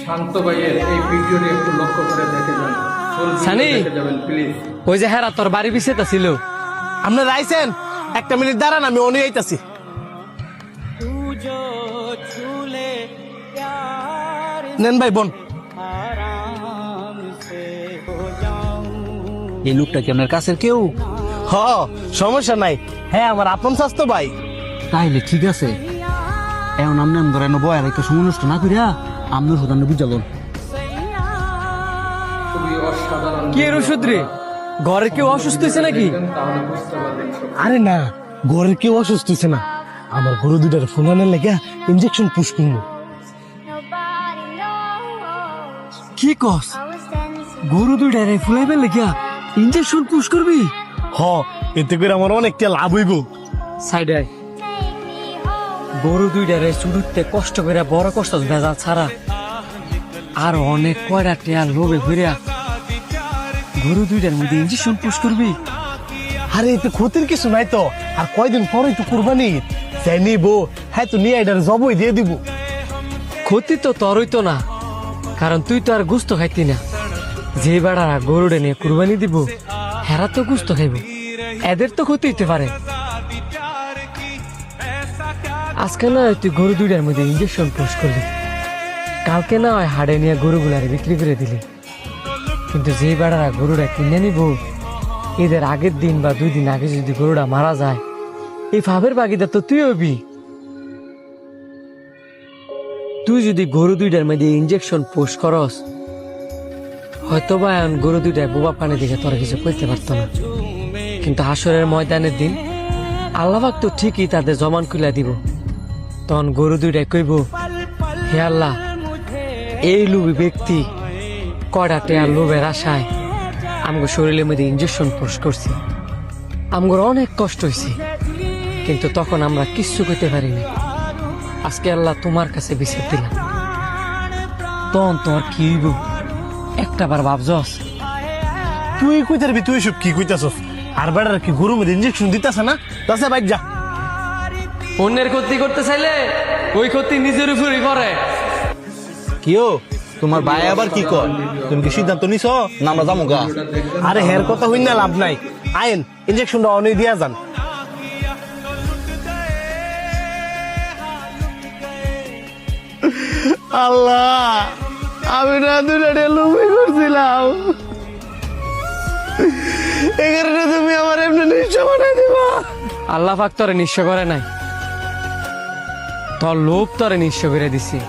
শান্ত ভাইয়ের এই ভিডিওটি একটু লক্ষ্য করে দেখে যান। সানি প্লিজ। ওই যে হেরা তোর বাড়ি পিছিয়ে ছিল। আপনারা আইছেন, একটা মিনিট দাঁড়ান, আমি অনেক আইতাছি। নেন ভাই বোন। এই লোকটা কি আপনার কাছের কেউ? হ, সমস্যা নাই, হ্যাঁ আমার আপন স্বাস্থ্য ভাই। তাইলে ঠিক আছে, এখন আপনি ধরেন বয়ার একটা সমনুষ্ঠ না করিয়া আপনার হতান্ন বুঝালন। খুবই অসাধারণ। কি ওষুধ রে? ঘরে কেউ অসুস্থ হয়েছে নাকি? তাহলে বুঝতে পারবেন। আরে না, ঘরের কেউ অসুস্থ হয়েছে না, আমার গরু দুটার ফোনানের লেগে ইনজেকশন পুশ করবো। কি কস? গরু দুইটারে ফুলাইবে লেগিয়া ইনজেকশন পুশ করবি? হ, এতে করে আমার অনেকটা লাভ হইব। সাইডে গরু দুইটারে চুড়ুতে কষ্ট করে বড় কষ্ট ভেজাল ছাড়া আর অনেক কয়টা টেয়ার লোভে ঘুরিয়া গরু দুইটার মধ্যে ইনজেকশন পুশ করবি? আরে এতে ক্ষতির কিছু নাই তো, আর কয়দিন পরে তো কুরবানি যাই নিবো, হ্যাঁ তো নিয়ে এটার জবই দিয়ে দিব। ক্ষতি তো তোরই তো না, কারণ তুই তো আর গুস্ত খাইতি না। যে বেড়ারা গরুড়ে নিয়ে কুরবানি দিব হেরা তো গুস্ত খাইব, এদের তো ক্ষতি হইতে পারে। আজকে না হয় তুই গরু দুইটার মধ্যে ইনজেকশন পুশ করলি, কালকে না হয় হাড়ে নিয়ে গরুগুলারে বিক্রি করে দিলি, কিন্তু যে বেড়ারা গরুটা কিনে নিব এদের আগের দিন বা 2 দিন আগে যদি গরুটা মারা যায়, এই ফাবের বাগিদার তো তুই হবি। তুই যদি গরু দুইটার মধ্যে ইনজেকশন পুশ করস, হয়তো বা এখন গরু দুইটায় বোবা পানি দেখে তোরা কিছু করতে পারতো না, কিন্তু হাসরের ময়দানের দিন আল্লাহ পাক তো ঠিকই তাদের জমান খুলে দিব। তখন গরু দুইটায় কইব, হে আল্লাহ, এই লোভী ব্যক্তি কয়টা টেয়ার লোভের আশায় আমগো শরীরের মধ্যে ইনজেকশন পুশ করছি, আমগোর অনেক কষ্ট হয়েছে, কিন্তু তখন আমরা কিচ্ছু করতে পারিনি। আজকে আল্লাহ তোমার কাছে বিচার দিলাম, তখন তোর কি হইব একটা বার ভাবছস? তুই কইতে পারবি, তুই সব কি কইতাছস? আর বেড়ার কি গরু মধ্যে ইনজেকশন দিতেছে না? তাছে বাইক যা। অন্যের ক্ষতি করতে চাইলে ওই ক্ষতি নিজের উপরই করে। কিও তোমার ভাই আবার কি কর? তুমি কি সিদ্ধান্ত নিছ না আমরা যাবো গা? আরে হের কথা হই না, লাভ নাই, আইন ইনজেকশনটা অনেক দিয়া যান। আল্লাহ, আমি না দুটা লুবি করছিলাম, এই কারণে তুমি আমার এমনি নিঃস্ব বানাই দিবা। আল্লাহ পাক তোরে নিঃস্ব করে নাই, তোর লোভ তোরে নিঃস্ব করে দিছি।